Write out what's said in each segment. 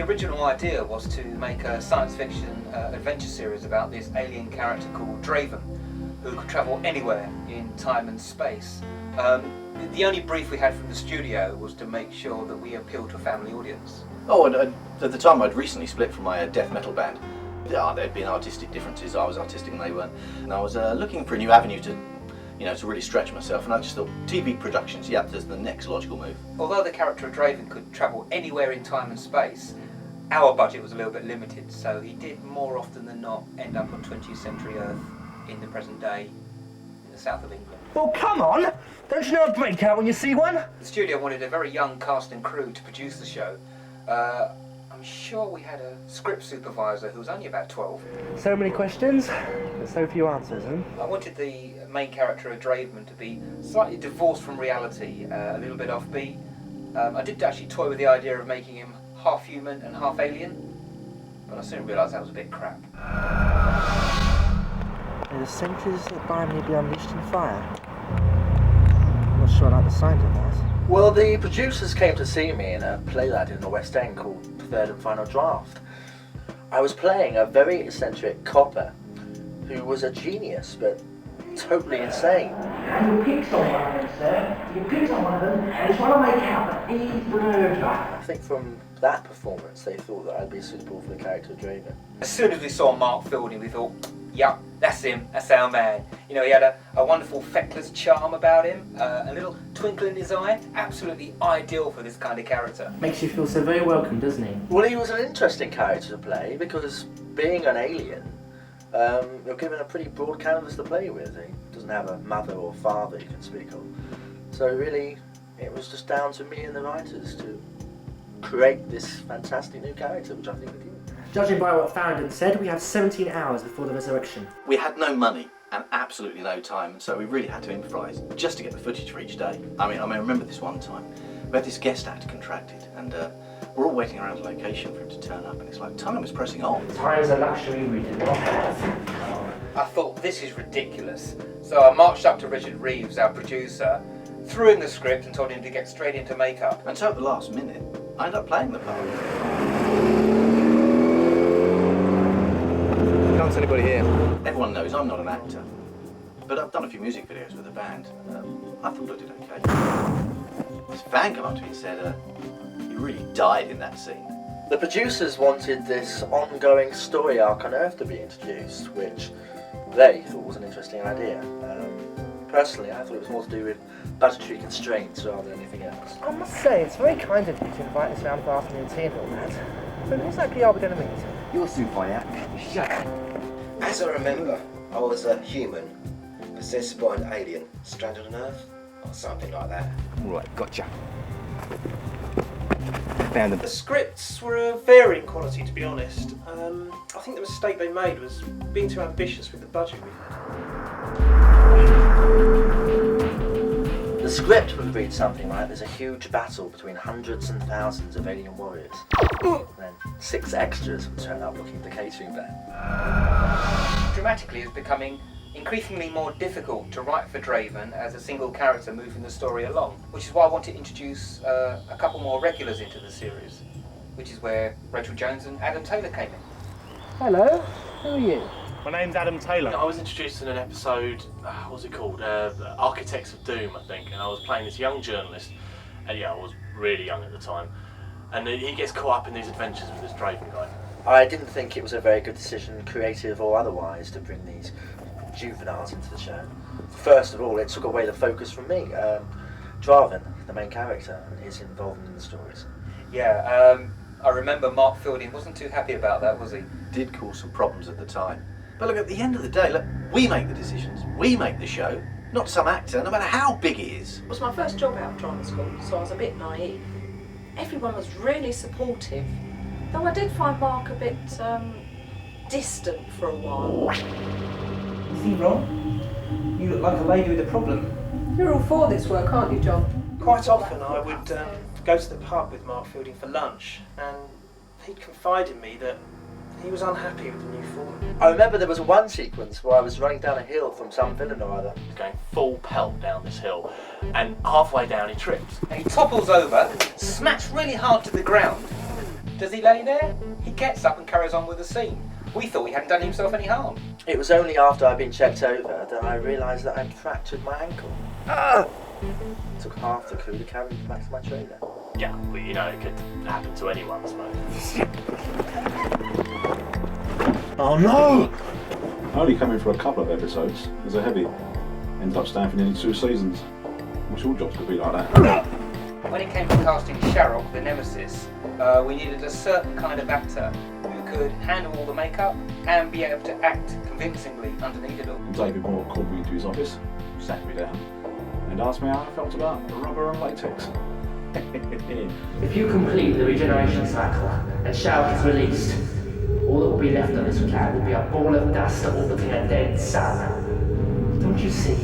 original idea was to make a science fiction adventure series about this alien character called Draven, who could travel anywhere in time and space. The only brief we had from the studio was to make sure that we appealed to a family audience. Oh, and at the time I'd recently split from my death metal band. Yeah, there'd been artistic differences. I was artistic and they weren't. And I was looking for a new avenue to, to really stretch myself. And I just thought, TV Productions, yeah, that's the next logical move. Although the character of Draven could travel anywhere in time and space, our budget was a little bit limited, so he did more often than not end up on 20th century Earth in the present day in the south of England. Well, come on! Don't you know a breakout when you see one? The studio wanted a very young cast and crew to produce the show. I'm sure we had a script supervisor who was only about 12. So many questions, but so few answers, huh? I wanted the main character of Draven to be slightly divorced from reality, a little bit offbeat. I did actually toy with the idea of making him half human and half alien, but I soon realised that was a bit crap. May the sentries that bind me be unleashed in fire. I'm not sure I like the sound of that. Well, the producers came to see me in a play they did in the West End called Third and Final Draft. I was playing a very eccentric copper who was a genius, but totally insane. And you picked on one of them, sir. You picked on one of them, and it's what I make out that he's the murderer. I think from that performance they thought that I'd be suitable for the character of Draven. As soon as we saw Mark Fielding, we thought, yep, that's him, that's our man. He had a wonderful feckless charm about him, a little twinkle in his eye, absolutely ideal for this kind of character. Makes you feel so very welcome, doesn't he? Well, he was an interesting character to play because being an alien, you're given a pretty broad canvas to play with. He doesn't have a mother or father you can speak of. So really, it was just down to me and the writers to create this fantastic new character, which I think we did. Judging by what Farrington said, we have 17 hours before the resurrection. We had no money and absolutely no time, and so we really had to improvise just to get the footage for each day. I remember this one time. We had this guest actor contracted, and we're all waiting around the location for him to turn up, and it's like time was pressing on. Time's a luxury we did not have. I thought, this is ridiculous. So I marched up to Richard Reeves, our producer, threw him the script and told him to get straight into makeup. And so at the last minute, I ended up playing the part. Can't see anybody here. Everyone knows I'm not an actor, but I've done a few music videos with the band. I thought I did okay. This fan came up to me and said, you really died in that scene. The producers wanted this ongoing story arc on Earth to be introduced, which they thought was an interesting idea. Personally, I thought it was more to do with budgetary constraints rather than anything else. I must say, it's very kind of you to invite us round for afternoon tea and all that. But who exactly are we going to meet? You'll soon find out. Shut up. As I remember, I was a human, possessed by an alien, stranded on Earth, or something like that. Right, gotcha. Found them. The scripts were of varying quality, to be honest. I think the mistake they made was being too ambitious with the budget we had. The script would read something like, there's a huge battle between hundreds and thousands of alien warriors. And then 6 extras would turn up looking at the catering van. Dramatically, it's becoming increasingly more difficult to write for Draven as a single character moving the story along, which is why I want to introduce a couple more regulars into the series, which is where Rachel Jones and Adam Taylor came in. Hello, who are you? My name's Adam Taylor. I was introduced in an episode, what was it called? Architects of Doom, I think, and I was playing this young journalist, and yeah, I was really young at the time, and he gets caught up in these adventures with this Draven guy. I didn't think it was a very good decision, creative or otherwise, to bring these juveniles into the show. First of all, it took away the focus from me, Draven, the main character, and his involvement in the stories. Yeah, I remember Mark Fielding wasn't too happy about that, was he? Did cause some problems at the time. But look, at the end of the day, look, we make the decisions, we make the show, not some actor, no matter how big he is. It was my first job out of drama school, so I was a bit naive. Everyone was really supportive, though I did find Mark a bit distant for a while. Is he wrong? You look like a lady with a problem. You're all for this work, aren't you, John? Quite often I would go to the pub with Mark Fielding for lunch, and he'd confide in me that he was unhappy with the new form. I remember there was one sequence where I was running down a hill from some villain or other. Going full pelt down this hill, and halfway down he trips. And he topples over, smacks really hard to the ground, Does he lay there? He gets up and carries on with the scene. We thought he hadn't done himself any harm. It was only after I'd been checked over that I realised that I'd fractured my ankle. It took half the crew to carry me back to my trailer. Yeah, well, you know, it could happen to anyone, I suppose. Oh no! Only coming for a couple of episodes as a heavy. Ends up staying for nearly 2 seasons. Wish all jobs could be like that. When it came to casting Sharrock, the Nemesis, we needed a certain kind of actor who could handle all the makeup and be able to act convincingly underneath it all. And David Moore called me into his office, sat me down, and asked me how I felt about rubber and latex. If you complete the regeneration cycle and Sharrock is released, all that will be left on this planet will be a ball of dust orbiting a dead sun. Don't you see?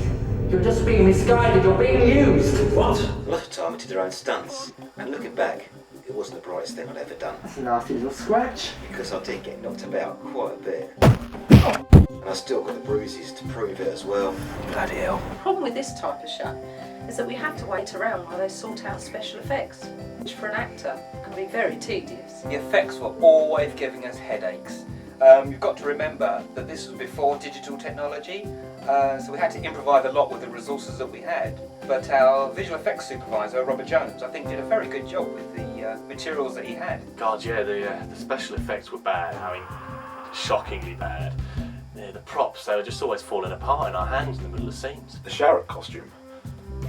You're just being misguided, you're being used! What? A lot of time I did their own stunts, and looking back, it wasn't the brightest thing I'd ever done. That's a nasty little scratch. Because I did get knocked about quite a bit. And I still got the bruises to prove it as well. Bloody hell. The problem with this type of show is that we have to wait around while they sort out special effects, which for an actor can be very tedious. The effects were always giving us headaches. You've got to remember that this was before digital technology, so we had to improvise a lot with the resources that we had. But our visual effects supervisor, Robert Jones, I think did a very good job with the materials that he had. God, yeah, the special effects were bad. I mean, shockingly bad. Yeah, the props, they were just always falling apart in our hands in the middle of scenes. The Sharrock costume,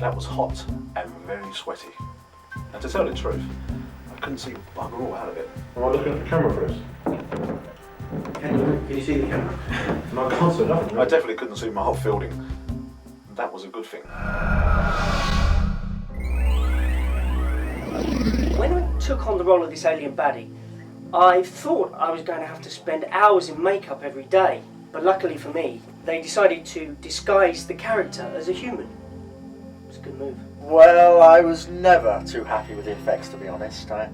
that was hot and very sweaty. And to tell the truth, I couldn't see bugger all out of it. Am I looking at the camera for this? Can you see the camera? No, I can't see nothing. I definitely couldn't see my whole fielding. That was a good thing. When I took on the role of this alien baddie, I thought I was going to have to spend hours in makeup every day. But luckily for me, they decided to disguise the character as a human. It's a good move. Well, I was never too happy with the effects, to be honest. I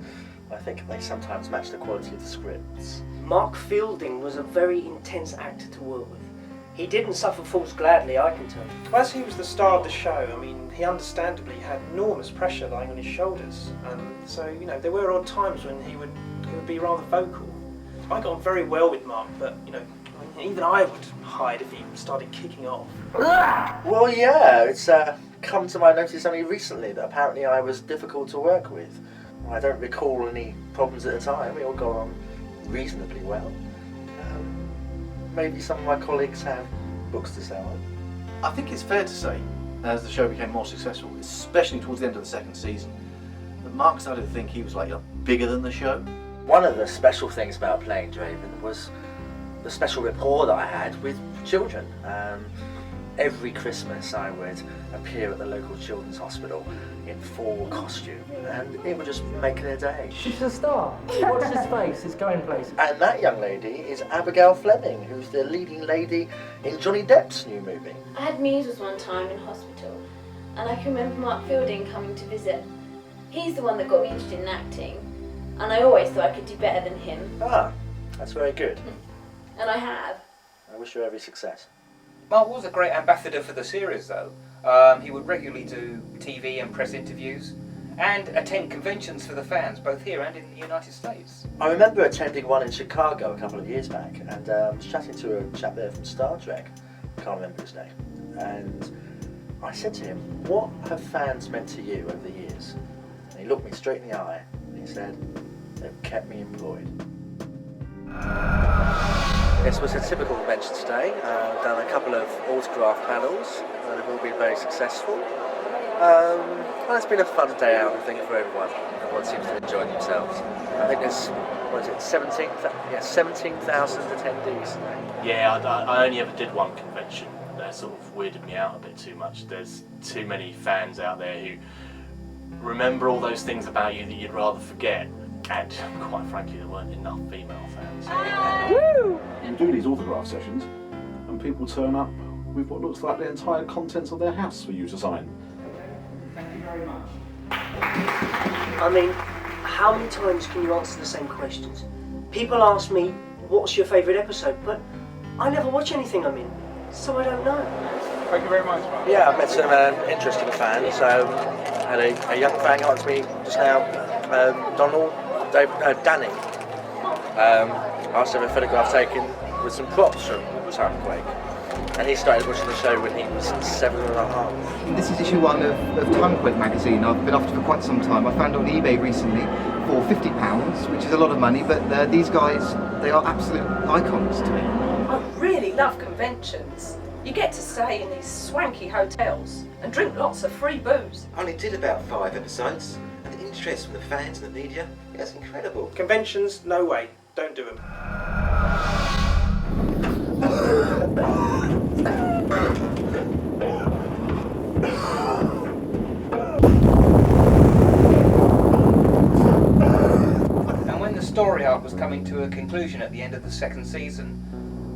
think they sometimes match the quality of the scripts. Mark Fielding was a very intense actor to work with. He didn't suffer fools gladly, I can tell you. As he was the star of the show, I mean, he understandably had enormous pressure lying on his shoulders. So, you know, there were odd times when he would be rather vocal. I got on very well with Mark, but, you know, even I would hide if he started kicking off. Well, yeah, it's come to my notice only recently that apparently I was difficult to work with. I don't recall any problems at the time. We all got on reasonably well. Maybe some of my colleagues have books to sell. I think it's fair to say, as the show became more successful, especially towards the end of the second season, that Mark started to think he was like bigger than the show. One of the special things about playing Draven was the special rapport that I had with children. Every Christmas I would appear at the local children's hospital in full costume, and it would just make their day. She's a star. Watch his face, it's going places. And that young lady is Abigail Fleming, who's the leading lady in Johnny Depp's new movie. I had measles one time in hospital, and I can remember Mark Fielding coming to visit. He's the one that got me interested in acting, and I always thought I could do better than him. Ah, that's very good. And I have. I wish you every success. Mark was a great ambassador for the series, though. He would regularly do TV and press interviews and attend conventions for the fans, both here and in the United States. I remember attending one in Chicago a couple of years back, and was chatting to a chap there from Star Trek. I can't remember his name. And I said to him, "What have fans meant to you over the years?" And he looked me straight in the eye and he said, "They've kept me employed." This was a typical convention today. I've done a couple of autograph panels that have all been very successful. Well, it's been a fun day out, I think, for everyone. Everyone seems to enjoy themselves. I think there's, 17,000 attendees today. Yeah, I only ever did one convention. That sort of weirded me out a bit too much. There's too many fans out there who remember all those things about you that you'd rather forget. And quite frankly, there weren't enough female fans. You do these autograph sessions, and people turn up with what looks like the entire contents of their house for you to sign. Thank you very much. I mean, how many times can you answer the same questions? People ask me, what's your favourite episode? But I never watch anything I'm in, so I don't know. Thank you very much, Mark. Yeah, I've met some interesting fans. I had a young fan come up to me just now, Donald, Danny asked to have a photograph taken with some props from Timequake. And he started watching the show when he was 7.5. This is issue 1 of Timequake magazine. I've been after for quite some time. I found it on eBay recently for £50, which is a lot of money, but these guys, they are absolute icons to me. I really love conventions. You get to stay in these swanky hotels and drink lots of free booze. I only did about 5 episodes, and the interest from the fans and the media, it's incredible. Conventions, no way. Don't do them. And when the story arc was coming to a conclusion at the end of the 2nd season,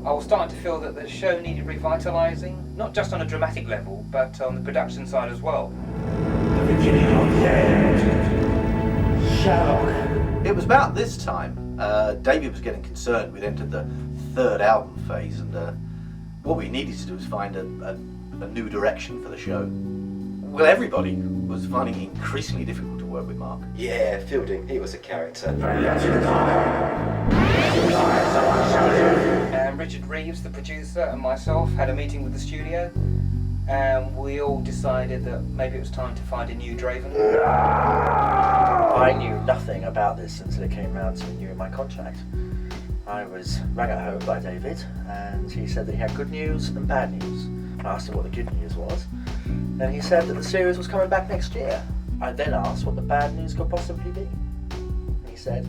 I was starting to feel that the show needed revitalising, not just on a dramatic level, but on the production side as well. The beginning of the end. Sherlock. It was about this time David was getting concerned. We'd entered the 3rd album phase, and what we needed to do was find a new direction for the show. Well, everybody was finding it increasingly difficult to work with Mark. Yeah, Fielding, he was a character. And Richard Reeves, the producer, and myself had a meeting with the studio, and we all decided that maybe it was time to find a new Draven. I knew nothing about this until it came round to renewing my contract. I was rang at home by David, and he said that he had good news and bad news. I asked him what the good news was, and he said that the series was coming back next year. I then asked what the bad news could possibly be. And he said,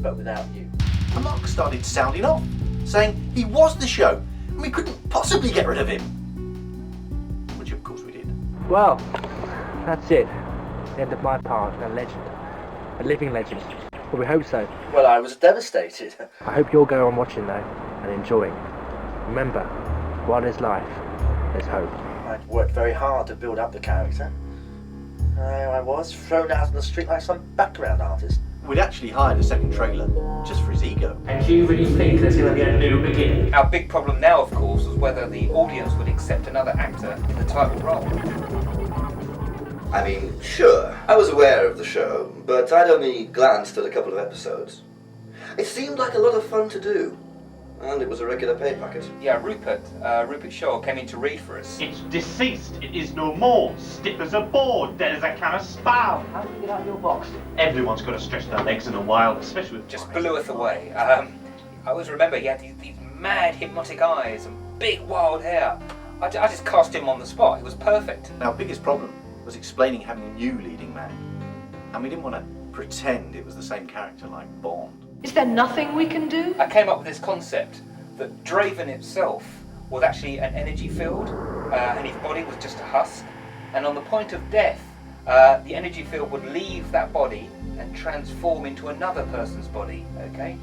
but without you. And Mark started sounding off, saying he was the show, and we couldn't possibly get rid of him. Which of course we did. Well, that's it. The end of my part, a legend. A living legend. Well, we hope so. Well, I was devastated. I hope you'll go on watching though, and enjoying. Remember, while there's life, there's hope. I'd worked very hard to build up the character. I was thrown out on the street like some background artist. We'd actually hired a second trailer just for his ego. And you really think there's going to be a new beginning? Our big problem now, of course, was whether the audience would accept another actor in the title role. I mean, sure, I was aware of the show, but I'd only glanced at a couple of episodes. It seemed like a lot of fun to do, and it was a regular pay packet. Yeah, Rupert Shaw came in to read for us. It's deceased, it is no more. Stiff as a board, dead as a can of spal. How do you get out of your box? Everyone's got to stretch their legs in a while, especially with... Just blew us away. I always remember he had these mad hypnotic eyes and big wild hair. I just cast him on the spot. It was perfect. Our biggest problem was explaining having a new leading man. And we didn't want to pretend it was the same character like Bond. Is there nothing we can do? I came up with this concept that Draven itself was actually an energy field, and his body was just a husk. And on the point of death, the energy field would leave that body and transform into another person's body, okay?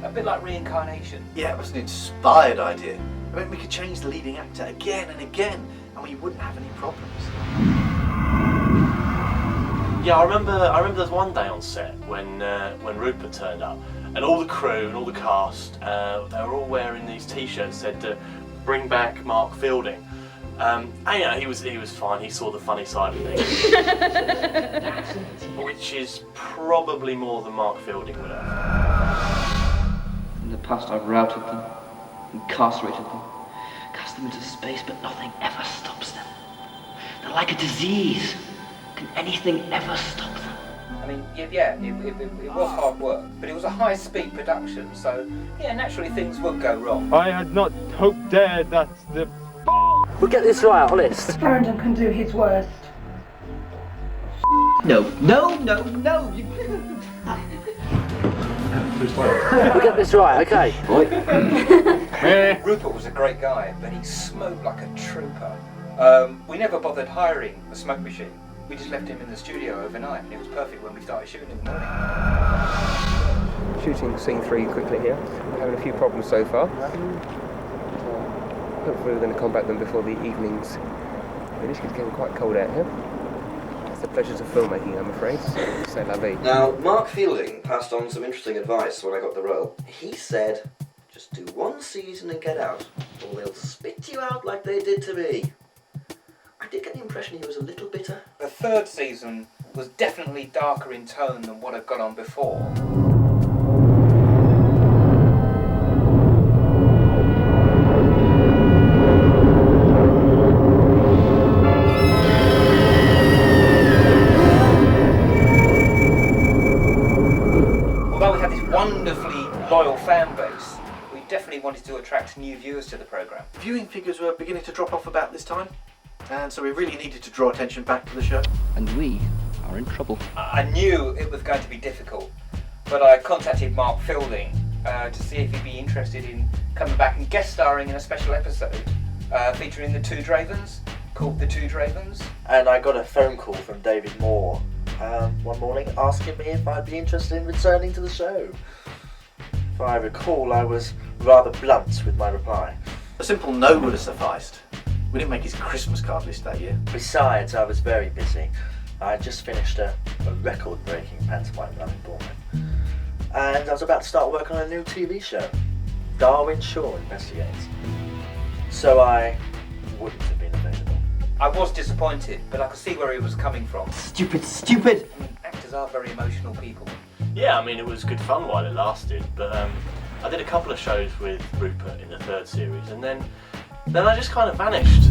A bit like reincarnation. Yeah, it was an inspired idea. I mean, we could change the leading actor again and again, and we wouldn't have any problems. Yeah, I remember there was one day on set when Rupert turned up, and all the crew and all the cast, they were all wearing these T-shirts that said, "Bring back Mark Fielding." And you know, he was fine. He saw the funny side of things, which is probably more than Mark Fielding would have. In the past, I've routed them, incarcerated them, cast them into space, but nothing ever stops them. They're like a disease. Can anything ever stop them? I mean, yeah, it was hard work, but it was a high-speed production, so yeah, naturally things would go wrong. I had not hoped there that the... We'll get this right, honest. Clarendon can do his worst. No. We'll get this right, okay? Rupert was a great guy, but he smoked like a trooper. We never bothered hiring a smoke machine. We just left him in the studio overnight, and it was perfect when we started shooting in the morning. Shooting scene 3 quickly here. We're having a few problems so far. Hopefully we're going to combat them before the evening's finish. It's getting quite cold out here. It's the pleasures of filmmaking, I'm afraid. C'est la vie. Now, Mark Fielding passed on some interesting advice when I got the role. He said, just do one season and get out, or they'll spit you out like they did to me. I did get the impression he was a little bitter. The 3rd season was definitely darker in tone than what had gone on before. to attract new viewers to the programme. Viewing figures were beginning to drop off about this time, and so we really needed to draw attention back to the show. And we are in trouble. I knew it was going to be difficult, but I contacted Mark Fielding to see if he'd be interested in coming back and guest starring in a special episode featuring the two Dravens, called The Two Dravens. And I got a phone call from David Moore one morning asking me if I'd be interested in returning to the show. If I recall, I was rather blunt with my reply. A simple no would have sufficed. We didn't make his Christmas card list that year. Besides, I was very busy. I had just finished a record-breaking pantomime running Bournemouth. And I was about to start work on a new TV show, Darwin Shaw Investigates. So I wouldn't have been available. I was disappointed, but I could see where he was coming from. Stupid! I mean, actors are very emotional people. Yeah, I mean, it was good fun while it lasted, but I did a couple of shows with Rupert in the third series, and then I just kind of vanished.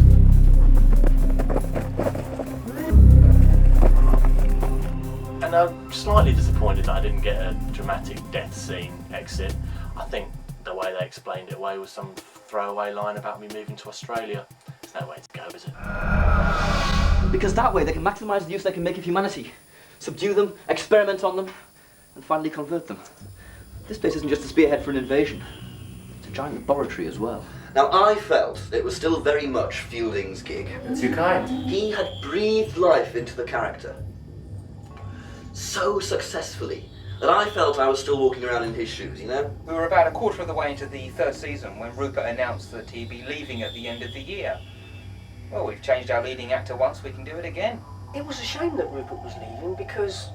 And I'm slightly disappointed that I didn't get a dramatic death scene exit. I think the way they explained it away was some throwaway line about me moving to Australia. There's no way to go, is it? Because that way they can maximise the use they can make of humanity. Subdue them, experiment on them, and finally convert them. This place isn't just a spearhead for an invasion. It's a giant laboratory as well. Now, I felt it was still very much Fielding's gig. Too kind. He had breathed life into the character so successfully that I felt I was still walking around in his shoes, you know? We were about a quarter of the way into the third season when Rupert announced that he'd be leaving at the end of the year. Well, we've changed our leading actor once, we can do it again. It was a shame that Rupert was leaving because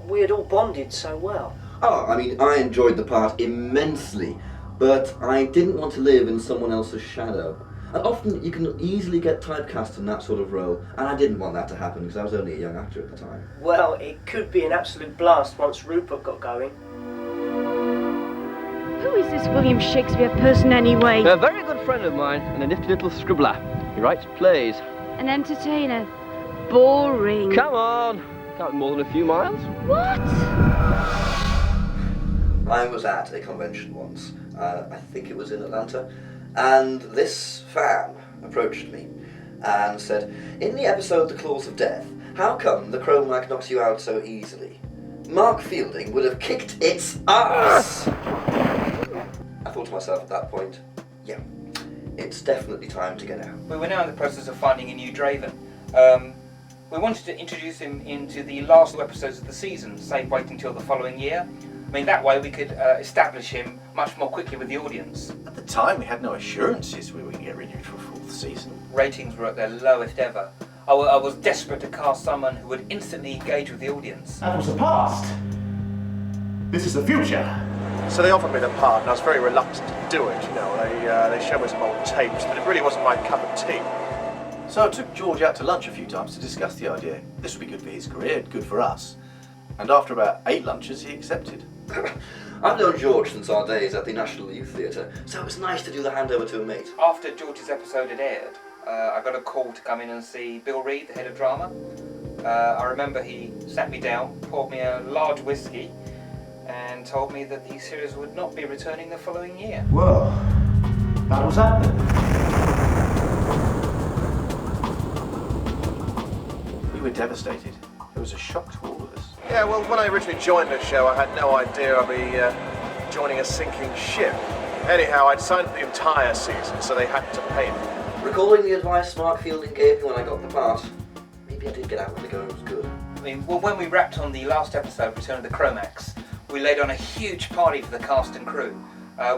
we had all bonded so well. Oh, I mean, I enjoyed the part immensely, but I didn't want to live in someone else's shadow. And often you can easily get typecast in that sort of role, and I didn't want that to happen because I was only a young actor at the time. Well, it could be an absolute blast once Rupert got going. Who is this William Shakespeare person anyway? A very good friend of mine and a nifty little scribbler. He writes plays. An entertainer. Boring. Come on! Can't be more than a few miles. What? I was at a convention once, I think it was in Atlanta, and this fan approached me and said, in the episode The Claws of Death, how come the chrome-like knocks you out so easily? Mark Fielding would have kicked its ass! I thought to myself at that point, yeah, it's definitely time to get out. We were now in the process of finding a new Draven. We wanted to introduce him into the last two episodes of the season, save waiting until the following year. I mean, that way we could establish him much more quickly with the audience. At the time, we had no assurances we would get renewed for a fourth season. Ratings were at their lowest ever. I was desperate to cast someone who would instantly engage with the audience. That was the past. This is the future. So they offered me the part, and I was very reluctant to do it. You know, they showed me some old tapes, but it really wasn't my cup of tea. So I took George out to lunch a few times to discuss the idea. This would be good for his career, good for us. And after about 8 lunches, he accepted. I've known George since our days at the National Youth Theatre, so it was nice to do the handover to a mate. After George's episode had aired, I got a call to come in and see Bill Reed, the head of drama. I remember he sat me down, poured me a large whiskey, and told me that the series would not be returning the following year. Well, that was that then. We were devastated. It was a shock to all of us. Yeah, well, when I originally joined the show, I had no idea I'd be joining a sinking ship. Anyhow, I'd signed for the entire season, so they had to pay me. Recalling the advice Mark Fielding gave me when I got the part, maybe I did get out when the going was good. I mean, well, when we wrapped on the last episode, Return of the Chromax, we laid on a huge party for the cast and crew.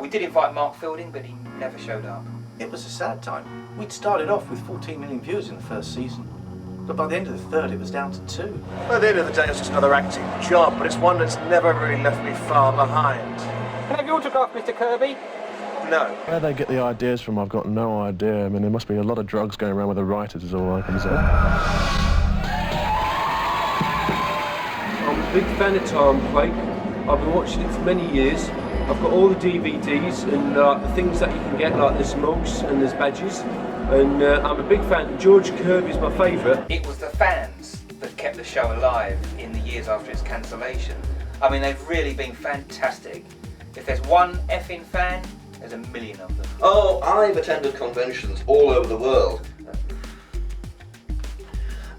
We did invite Mark Fielding, but he never showed up. It was a sad time. We'd started off with 14 million viewers in the first season, but by the end of the third, it was down to 2. Well, at the end of the day, it's just another acting job, but it's one that's never really left me far behind. Can I have your autograph, Mr. Kirby? No. Where they get the ideas from, I've got no idea. I mean, there must be a lot of drugs going around with the writers, is all I can say. I'm a big fan of Timequake. I've been watching it for many years. I've got all the DVDs and the things that you can get, like there's mugs and there's badges. And I'm a big fan. George Kirby's my favourite. It was the fans that kept the show alive in the years after its cancellation. I mean, they've really been fantastic. If there's one effing fan, There's a million of them. Oh, I've attended conventions all over the world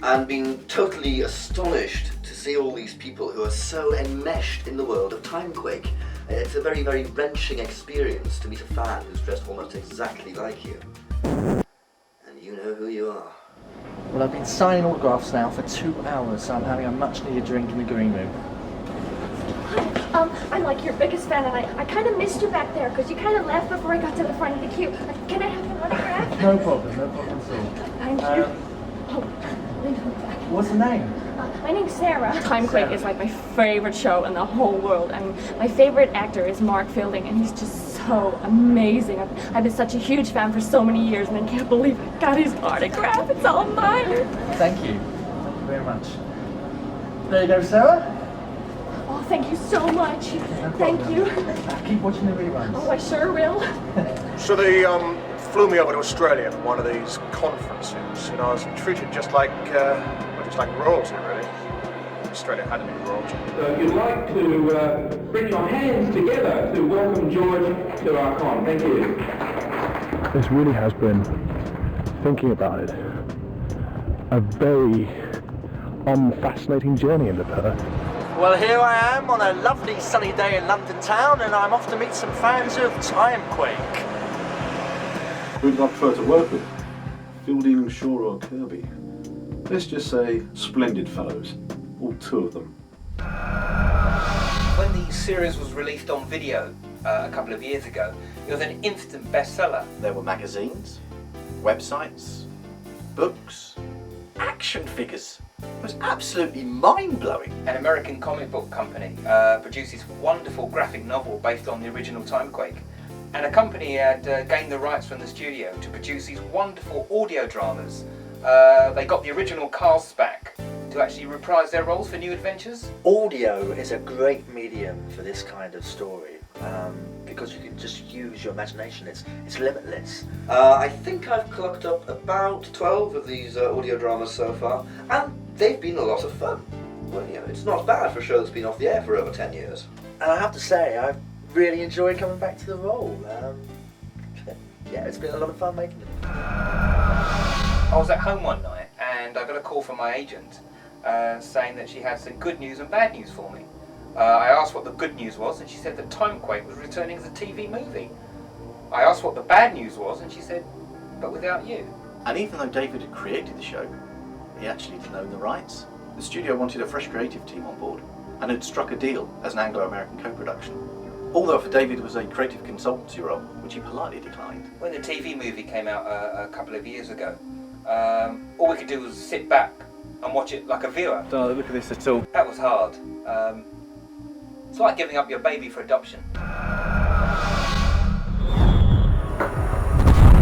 and been totally astonished to see all these people who are so enmeshed in the world of Timequake. It's a very, very wrenching experience to meet a fan who's dressed almost exactly like you. And you know who you are. Well, I've been signing autographs now for 2 hours, so I'm having a much needed drink in the green room. I'm like your biggest fan, and I kind of missed you back there because you kind of left before I got to the front of the queue. Can I have an autograph? No problem at all. Thank you. What's the name? My name's Sarah. Timequake is like my favorite show in the whole world. I mean, my favorite actor is Mark Fielding, and he's just so amazing. I've been such a huge fan for so many years, and I can't believe I got his autograph. It's all mine. Thank you. Thank you very much. There you go, Sarah. Oh, thank you so much. Thank you. Keep watching the reruns. Oh, I sure will. So they flew me over to Australia for one of these conferences, and I was treated just like royalty, really. Australia had any royalty. So if you'd like to bring your hands together to welcome George to our con. Thank you. This really has been, thinking about it, a very fascinating journey into Perth. Well, here I am on a lovely sunny day in London town, and I'm off to meet some fans of Timequake. Who would I prefer to work with? Fielding, Shaw or Kirby? Let's just say splendid fellows, all two of them. When the series was released on video a couple of years ago, it was an instant bestseller. There were magazines, websites, books, action figures. It was absolutely mind-blowing. An American comic book company produced this wonderful graphic novel based on the original Timequake. And a company had gained the rights from the studio to produce these wonderful audio dramas. They got the original cast back to actually reprise their roles for new adventures. Audio is a great medium for this kind of story because you can just use your imagination. It's limitless. I think I've clocked up about 12 of these audio dramas so far, and they've been a lot of fun. Well, you know, it's not bad for a show that's been off the air for over 10 years. And I have to say, I've really enjoyed coming back to the role. Yeah, it's been a lot of fun making it. I was at home one night and I got a call from my agent saying that she had some good news and bad news for me. I asked what the good news was and she said that Timequake was returning as a TV movie. I asked what the bad news was and she said, but without you. And even though David had created the show, he actually didn't own the rights. The studio wanted a fresh creative team on board and had struck a deal as an Anglo-American co-production. Although for David it was a creative consultancy role, which he politely declined. When the TV movie came out a couple of years ago, all we could do was sit back and watch it like a viewer. Don't look at this at all. That was hard. It's like giving up your baby for adoption. There's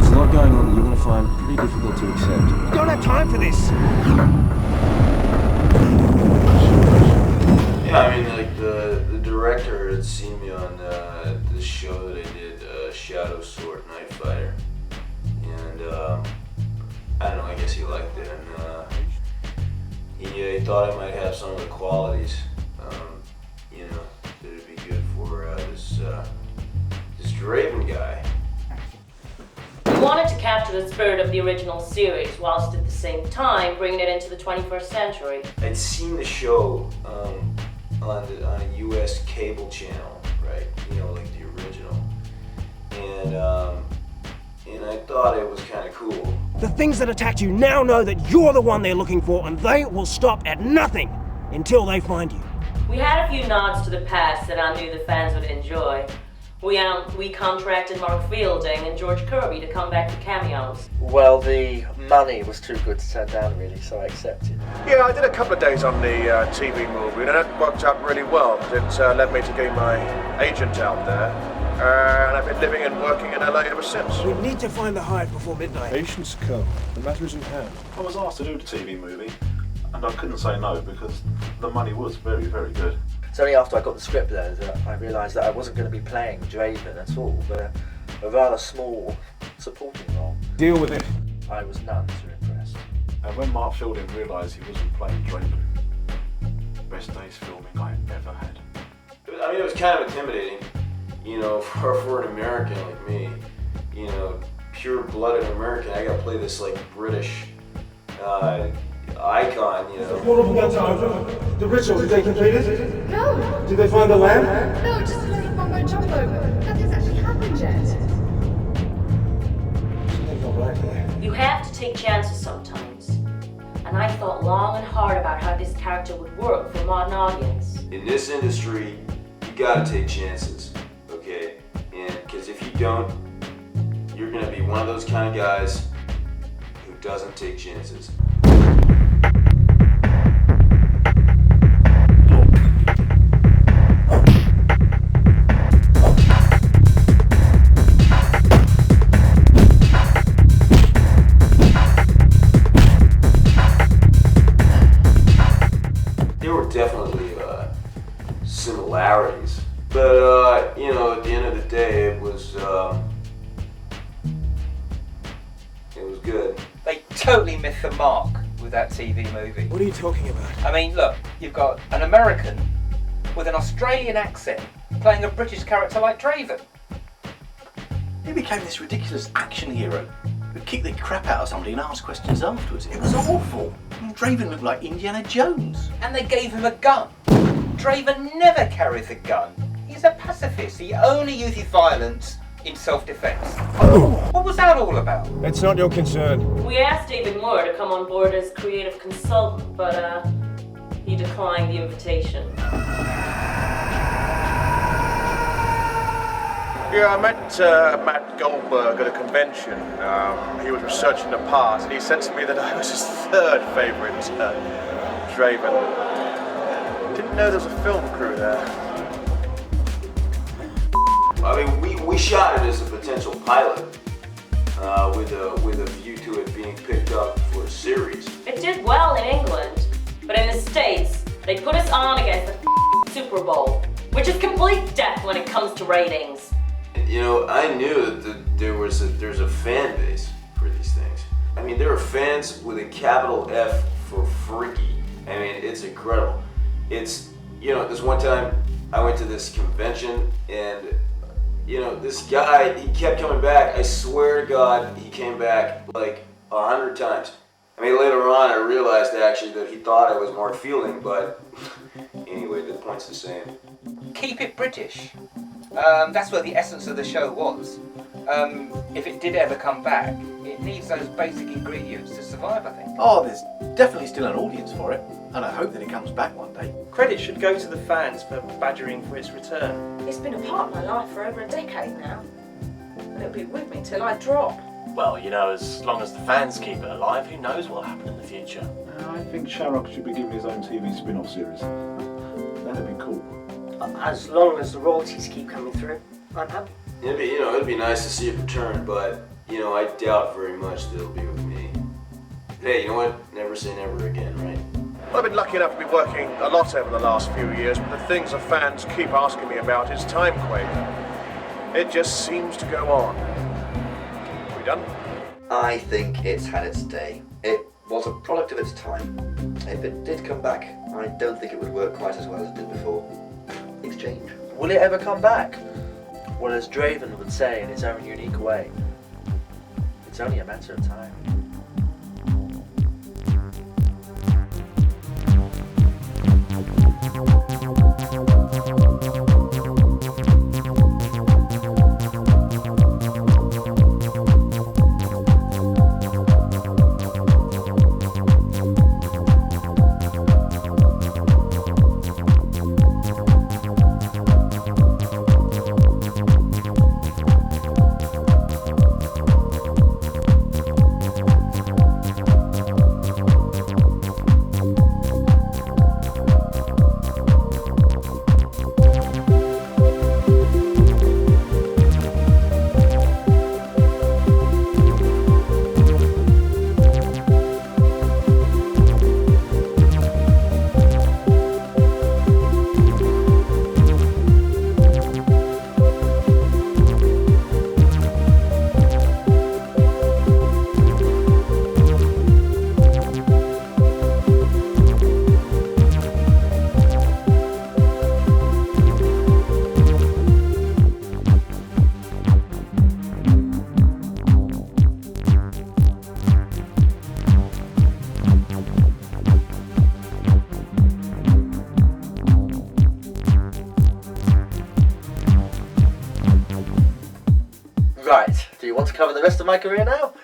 a lot going on that you're going to find pretty difficult to accept. We don't have time for this! Yeah, I mean, like the director had seen me on the show that I did, Shadow Sword Night Fighter, and I don't know, I guess he liked it, and he thought I might have some of the qualities, you know, that would be good for this Draven guy. We wanted to capture the spirit of the original series, whilst at the same time bringing it into the 21st century. I'd seen the show on a US cable channel, right? You know, like the original. And I thought it was kind of cool. The things that attacked you now know that you're the one they're looking for, and they will stop at nothing until they find you. We had a few nods to the past that I knew the fans would enjoy. We contracted Mark Fielding and George Kirby to come back for cameos. Well, the money was too good to turn down, really, so I accepted. Yeah, I did a couple of days on the TV movie, and that worked out really well. It led me to getting my agent out there, and I've been living and working in LA ever since. We need to find the hive before midnight. Patience, Cole. The matter is in hand. I was asked to do the TV movie, and I couldn't say no because the money was very, very good. It's only after I got the script though that I realised that I wasn't going to be playing Draven at all, but a rather small supporting role. Deal with it. I was none too impressed. And when Mark Fielding realised he wasn't playing Draven, best days filming I've ever had. I mean, it was kind of intimidating, you know, for an American like me, you know, pure-blooded American, I gotta play this like British icon, you know. The ritual, did they complete it? No. Did they find the lamp? No, just a little mumbo jumbo. Nothing's actually happened yet. Something's not right here. You have to take chances sometimes. And I thought long and hard about how this character would work for a modern audience. In this industry, you gotta take chances, okay? And because if you don't, you're gonna be one of those kind of guys who doesn't take chances. Definitely similarities, but you know, at the end of the day, it was good. They totally missed the mark with that TV movie. What are you talking about? I mean, look, you've got an American with an Australian accent playing a British character like Draven. He became this ridiculous action hero who kicked the crap out of somebody and asked questions afterwards. It was awful. I mean, Draven looked like Indiana Jones. And they gave him a gun. Draven never carries a gun. He's a pacifist. He only uses violence in self-defense. What was that all about? It's not your concern. We asked David Moore to come on board as creative consultant, but he declined the invitation. Yeah, I met Matt Goldberg at a convention. He was researching the past, and he said to me that I was his third favourite Draven. Didn't know there was a film crew there. I mean, we shot it as a potential pilot, with a view to it being picked up for a series. It did well in England, but in the States, they put us on against the Super Bowl, which is complete death when it comes to ratings. You know, I knew that there's a fan base for these things. I mean, there are fans with a capital F for freaky. I mean, it's incredible. It's, you know, this one time I went to this convention and, you know, this guy, he kept coming back. I swear to God, he came back like 100 times. I mean, later on I realized actually that he thought I was Mark Fielding, but anyway, the point's the same. Keep it British. That's where the essence of the show was. If it did ever come back, it needs those basic ingredients to survive, I think. Oh, there's definitely still an audience for it, and I hope that it comes back one day. Credit should go to the fans for badgering for its return. It's been a part of my life for over a decade now. And it'll be with me till I drop. Well, you know, as long as the fans keep it alive, who knows what'll happen in the future. I think Sharrock should be given his own TV spin-off series. That'd be cool. As long as the royalties keep coming through, I'm happy. It'd be nice to see it return, but, you know, I doubt very much that it'll be with me. Hey, you know what? Never say never again, right? I've been lucky enough to be working a lot over the last few years, but the things the fans keep asking me about is Timequake. It just seems to go on. We done? I think it's had its day. It was a product of its time. If it did come back, I don't think it would work quite as well as it did before. Exchange. Will it ever come back? Well, as Draven would say in his own unique way, it's only a matter of time. Right, do you want to cover the rest of my career now?